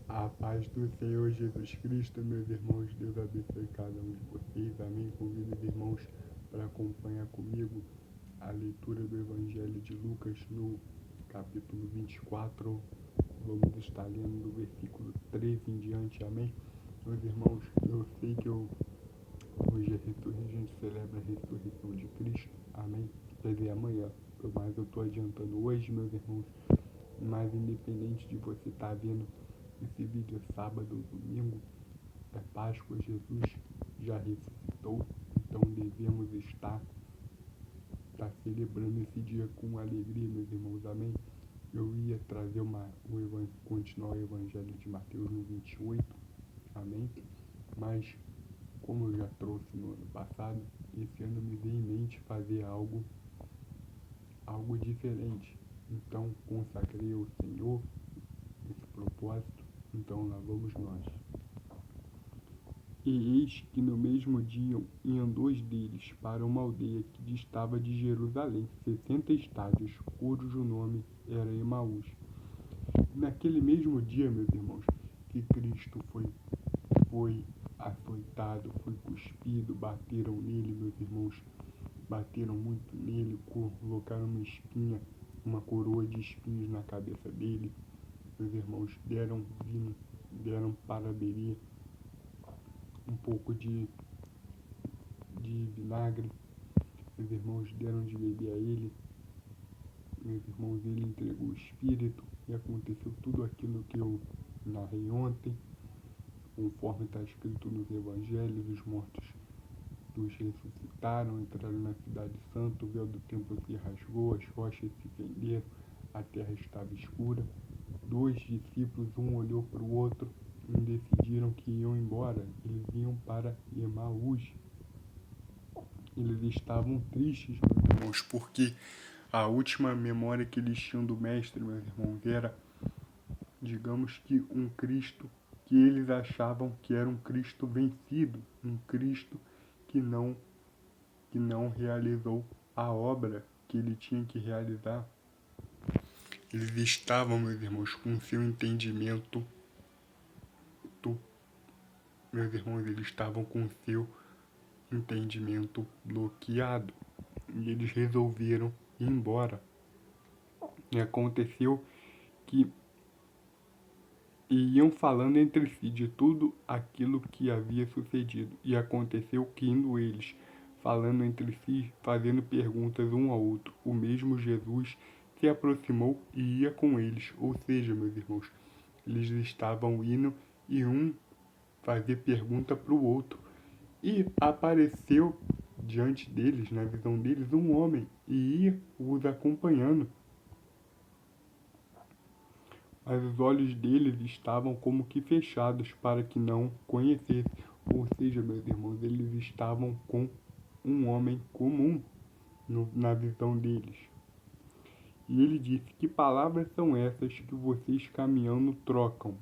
A paz do Senhor Jesus Cristo, meus irmãos, Deus abençoe cada um de vocês, amém. Convido os irmãos para acompanhar comigo a leitura do Evangelho de Lucas no capítulo 24. Vamos estar lendo do versículo 13 em diante, amém. Meus irmãos, eu sei que hoje a gente celebra a ressurreição de Cristo, amém. Quer dizer, amanhã, mas eu estou adiantando hoje, meus irmãos. Mas independente de você estar vendo esse vídeo é sábado ou domingo, é Páscoa, Jesus já ressuscitou, então devemos estar celebrando esse dia com alegria, meus irmãos, amém? Eu ia trazer continuar o Evangelho de Mateus no 28, amém? Mas, como eu já trouxe no ano passado, esse ano me veio em mente fazer algo diferente. Então, consagrei ao Senhor esse propósito, então lá vamos nós. E eis que no mesmo dia iam dois deles para uma aldeia que distava de Jerusalém 60 estádios, cujo nome era Emaús. Naquele mesmo dia, meus irmãos, que Cristo foi açoitado, foi cuspido, bateram nele, meus irmãos, bateram muito nele, colocaram uma coroa de espinhos na cabeça dele. Meus irmãos, deram vinho, deram para beber um pouco de vinagre. Meus irmãos deram de beber a ele. Meus irmãos, ele entregou o Espírito e aconteceu tudo aquilo que eu narrei ontem, conforme está escrito nos Evangelhos. Os mortos dos ressuscitaram, entraram na cidade santa, o véu do templo se rasgou, as rochas se fenderam, a terra estava escura. Dois discípulos, um olhou para o outro e decidiram que iam embora. Eles iam para Emaús. Eles estavam tristes, meus irmãos, porque a última memória que eles tinham do Mestre, meus irmãos, era, digamos que um Cristo que eles achavam que era um Cristo vencido, um Cristo que não realizou a obra que ele tinha que realizar. Eles estavam, meus irmãos, com seu entendimento, meus irmãos, eles estavam com seu entendimento bloqueado e eles resolveram ir embora. E aconteceu que iam falando entre si de tudo aquilo que havia sucedido. E aconteceu que, indo eles falando entre si, fazendo perguntas um ao outro, o mesmo Jesus se aproximou e ia com eles. Ou seja, meus irmãos, eles estavam indo e um fazia pergunta para o outro. E apareceu diante deles, na visão deles, um homem e ia os acompanhando. Mas os olhos deles estavam como que fechados para que não conhecessem. Ou seja, meus irmãos, eles estavam com um homem comum na visão deles. E ele disse: que palavras são essas que vocês caminhando trocam?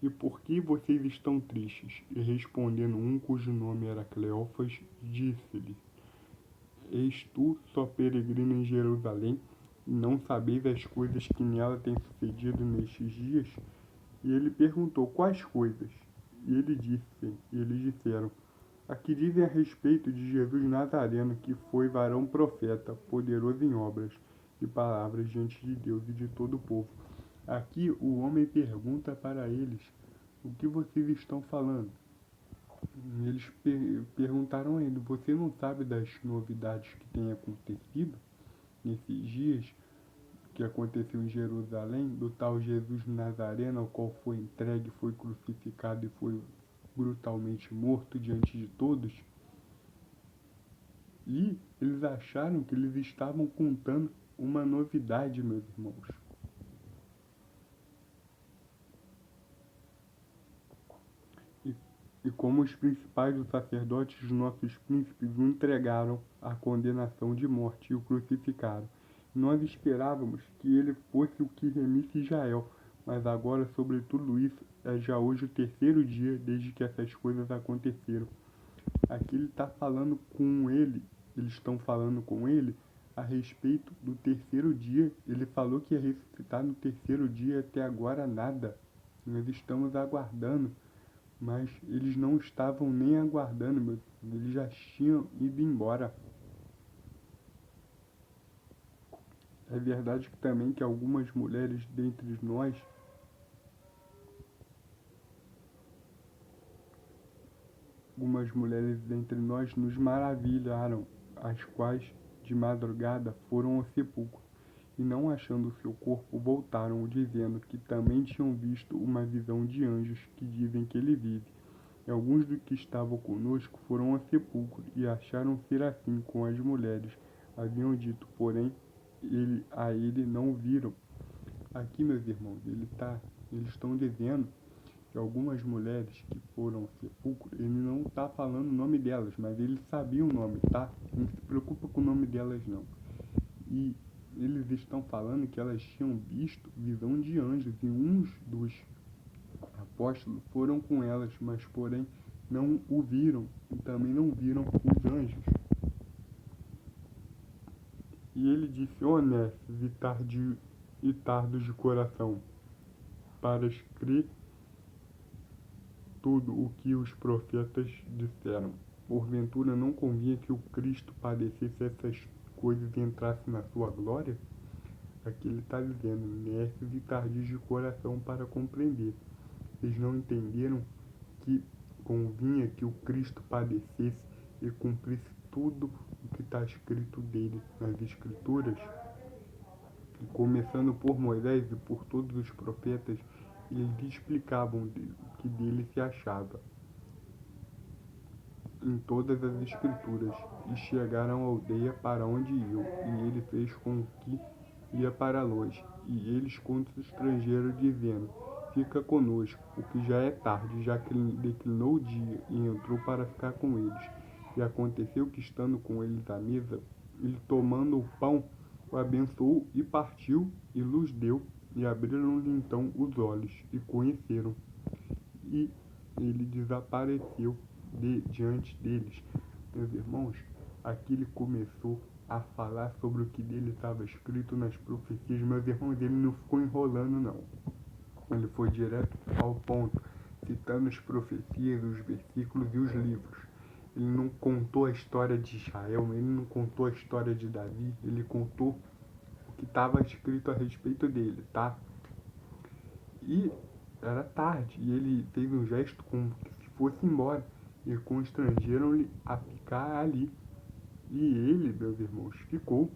E por que vocês estão tristes? E respondendo um cujo nome era Cleófas, disse-lhe: eis tu só peregrino em Jerusalém, e não sabeis as coisas que nela têm sucedido nestes dias? E ele perguntou: quais coisas? E eles disseram: a que dizem a respeito de Jesus Nazareno, que foi varão profeta, poderoso em obras e palavras diante de Deus e de todo o povo. Aqui o homem pergunta para eles: o que vocês estão falando? Eles perguntaram a ele: você não sabe das novidades que têm acontecido nesses dias, que aconteceu em Jerusalém, do tal Jesus Nazareno, ao qual foi entregue, foi crucificado e foi brutalmente morto diante de todos? E eles acharam que eles estavam contando uma novidade, meus irmãos. E como os principais dos sacerdotes, os nossos príncipes o entregaram à condenação de morte e o crucificaram. Nós esperávamos que ele fosse o que remisse Israel, mas agora, sobre tudo isso, é já hoje o terceiro dia desde que essas coisas aconteceram. Aqui ele está falando com ele, eles estão falando com ele a respeito do terceiro dia. Ele falou que ia ressuscitar no terceiro dia, até agora nada. nós estamos aguardando. Mas eles não estavam nem aguardando, meu Deus, eles já tinham ido embora. É verdade que também que algumas mulheres dentre nós nos maravilharam, as quais de madrugada foram ao sepulcro, e não achando seu corpo voltaram, dizendo que também tinham visto uma visão de anjos que dizem que ele vive. E alguns dos que estavam conosco foram ao sepulcro e acharam ser assim com as mulheres. Haviam dito, porém, a ele não viram. Aqui, meus irmãos, eles estão dizendo que algumas mulheres que foram ao sepulcro, ele não está falando o nome delas, mas ele sabia o nome, tá? Não se preocupa com o nome delas, não. E eles estão falando que elas tinham visto visão de anjos, e uns dos apóstolos foram com elas, mas porém não o viram, e também não viram os anjos. E ele disse, honestos e tardos de coração, para crer tudo o que os profetas disseram. Porventura não convinha que o Cristo padecesse essas coisas e entrasse na sua glória? Aqui ele está dizendo, nesses e tardios de coração para compreender. Eles não entenderam que convinha que o Cristo padecesse e cumprisse tudo o que está escrito dele nas Escrituras, e começando por Moisés e por todos os profetas, eles explicavam o que dele se achava em todas as Escrituras, e chegaram à aldeia para onde iam, e ele fez com que ia para longe, e eles contra os estrangeiros, dizendo, fica conosco, porque já é tarde, já que ele declinou o dia, e entrou para ficar com eles. E aconteceu que, estando com eles à mesa, ele tomando o pão, o abençoou e partiu, e lhes deu, e abriram-lhe então os olhos, e conheceram. E ele desapareceu diante deles. Meus irmãos, aqui ele começou a falar sobre o que dele estava escrito nas profecias. Meus irmãos, ele não ficou enrolando, não. Ele foi direto ao ponto, citando as profecias, os versículos e os livros. Ele não contou a história de Israel, ele não contou a história de Davi, ele contou o que estava escrito a respeito dele, tá? E era tarde, e ele fez um gesto como se fosse embora, e constrangeram-lhe a ficar ali. E ele, meus irmãos, ficou.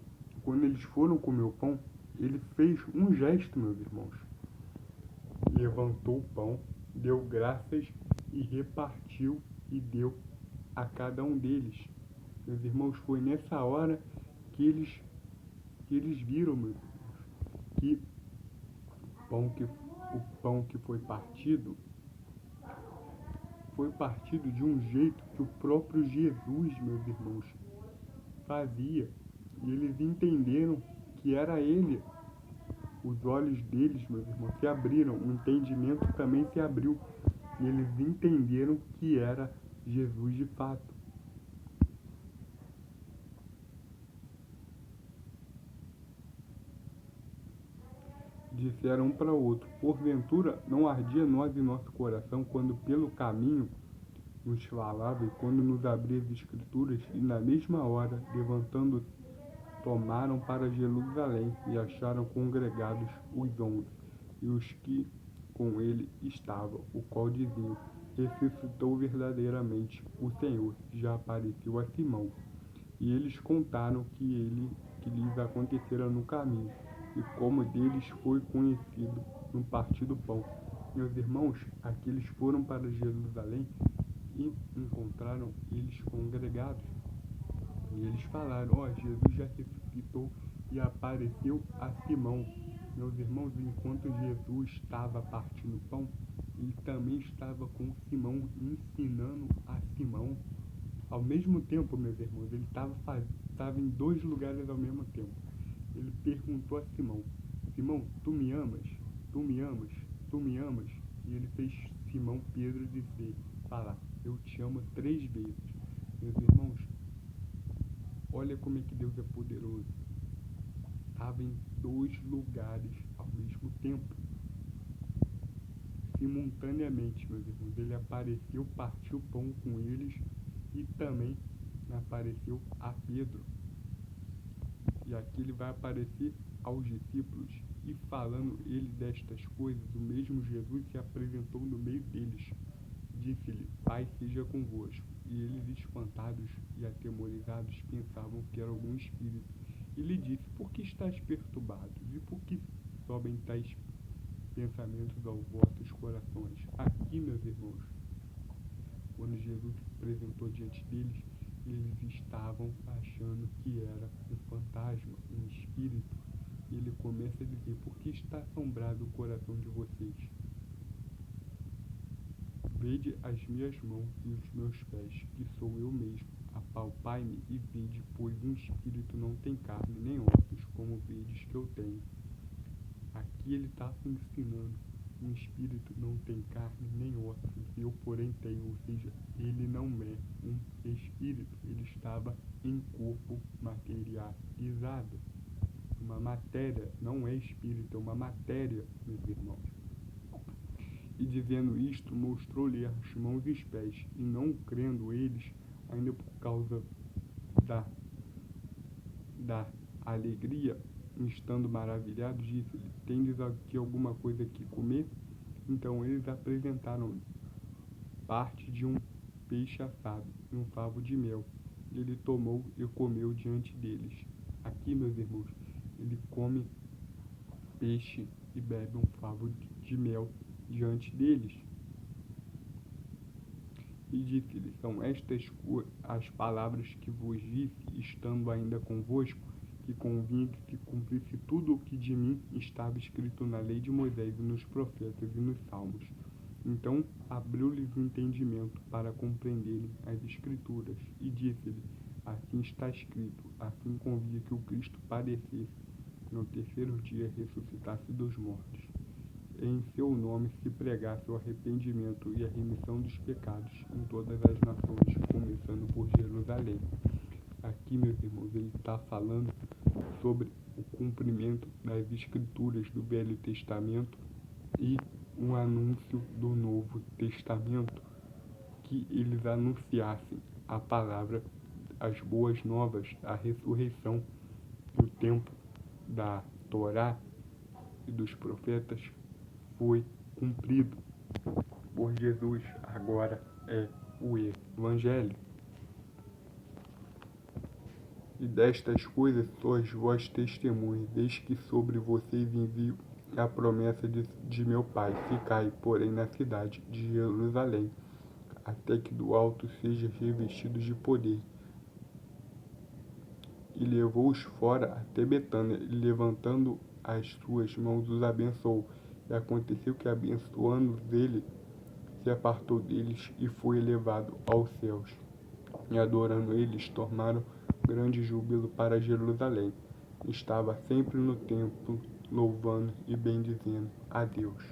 Quando eles foram comer o pão, ele fez um gesto, meus irmãos. Levantou o pão, deu graças e repartiu e deu a cada um deles. Meus irmãos, foi nessa hora que eles viram, meus irmãos, que o pão que foi partido de um jeito que o próprio Jesus, meus irmãos, fazia. E eles entenderam que era ele. Os olhos deles, meus irmãos, se abriram, o entendimento também se abriu, e eles entenderam que era Jesus de fato. Disseram um para o outro, porventura não ardia nós em nosso coração quando pelo caminho nos falava e quando nos abria as Escrituras, e na mesma hora, levantando-se, tomaram para Jerusalém e acharam congregados os 11 e os que com ele estavam, o qual diziam, ressuscitou verdadeiramente o Senhor, já apareceu a Simão. E eles contaram que lhes acontecera no caminho, e como deles foi conhecido no partir do pão. Meus irmãos, aqueles foram para Jerusalém e encontraram eles congregados. E eles falaram, Jesus já ressuscitou e apareceu a Simão. Meus irmãos, enquanto Jesus estava partindo o pão, ele também estava com Simão, ensinando a Simão. Ao mesmo tempo, meus irmãos, ele estava em dois lugares ao mesmo tempo. Ele perguntou a Simão, Simão, tu me amas? Tu me amas? Tu me amas? E ele fez Simão Pedro falar, eu te amo 3 vezes. Meus irmãos, olha como é que Deus é poderoso. Estava em 2 lugares ao mesmo tempo. simultaneamente, meus irmãos. Ele apareceu, partiu o pão com eles e também apareceu a Pedro. E aqui ele vai aparecer aos discípulos e falando ele destas coisas, o mesmo Jesus se apresentou no meio deles. Disse-lhe, Pai seja convosco. E eles, espantados e atemorizados, pensavam que era algum espírito. E lhe disse, por que estáis perturbados? E por que sobem tais pensamentos aos vossos corações? Aqui, meus irmãos, quando Jesus se apresentou diante deles, eles estavam achando que era um fantasma, um espírito. E ele começa a dizer, por que está assombrado o coração de vocês? Vede as minhas mãos e os meus pés, que sou eu mesmo. Apalpai-me e vede, pois um espírito não tem carne nem ossos, como vedes que eu tenho. Aqui ele está ensinando, um espírito não tem carne nem ossos, eu porém tenho, ou seja, ele não é um espírito, ele estava em corpo materializado. Uma matéria, não é espírito, é uma matéria, meus irmãos. E dizendo isto, mostrou-lhe as mãos e os pés, e não crendo eles, ainda por causa da alegria, estando maravilhados, disse-lhe, tendes aqui alguma coisa que comer? Então eles apresentaram parte de um peixe assado e um favo de mel. Ele tomou e comeu diante deles. Aqui, meus irmãos, ele come peixe e bebe um favo de mel diante deles. E disse-lhe, são estas as palavras que vos disse, estando ainda convosco, que convinha que se cumprisse tudo o que de mim estava escrito na lei de Moisés e nos profetas e nos salmos. Então abriu-lhes o entendimento para compreenderem as Escrituras, e disse-lhe, assim está escrito, assim convinha que o Cristo padecesse, no terceiro dia ressuscitasse dos mortos. Em seu nome se pregasse o arrependimento e a remissão dos pecados em todas as nações, começando por Jerusalém. Aqui, meus irmãos, ele está falando sobre o cumprimento das Escrituras do Velho Testamento e um anúncio do Novo Testamento, que eles anunciassem a palavra, as boas novas, a ressurreição do tempo da Torá e dos profetas foi cumprido por Jesus. Agora é o Evangelho. E destas coisas sois vós testemunhas, desde que sobre vocês envio a promessa de meu Pai. Ficai, porém, na cidade de Jerusalém, até que do alto sejam revestidos de poder. E levou-os fora até Betânia, e levantando as suas mãos os abençoou. E aconteceu que, abençoando ele, se apartou deles e foi elevado aos céus. E adorando eles, tomaram grande júbilo para Jerusalém. Estava sempre no templo, louvando e bendizendo a Deus.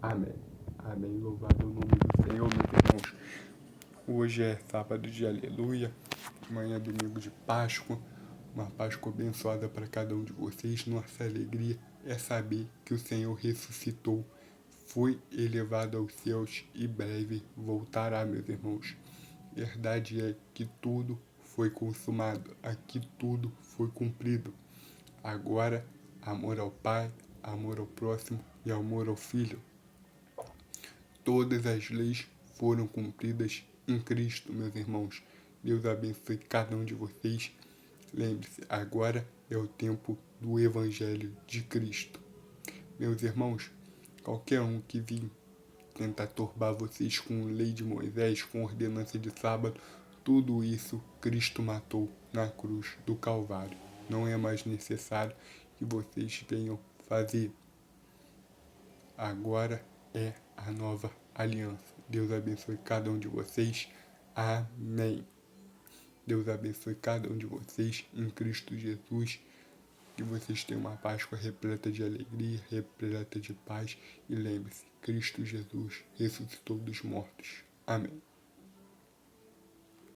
Amém. Amém. Louvado é o nome do Senhor, meus irmãos. Hoje é sábado de aleluia, amanhã é domingo de Páscoa. Uma Páscoa abençoada para cada um de vocês. Nossa alegria é saber que o Senhor ressuscitou, foi elevado aos céus e breve voltará, meus irmãos. Verdade é que tudo foi consumado, aqui tudo foi cumprido. Agora, amor ao Pai, amor ao próximo e amor ao Filho. Todas as leis foram cumpridas em Cristo, meus irmãos. Deus abençoe cada um de vocês. Lembre-se, agora é o tempo do Evangelho de Cristo. Meus irmãos, qualquer um que vir tentar turbar vocês com lei de Moisés, com ordenança de sábado, tudo isso Cristo matou na cruz do Calvário. Não é mais necessário que vocês venham fazer. Agora é a nova aliança. Deus abençoe cada um de vocês. Amém. Deus abençoe cada um de vocês em Cristo Jesus. Que vocês tenham uma Páscoa repleta de alegria, repleta de paz. E lembre-se, Cristo Jesus ressuscitou dos mortos. Amém.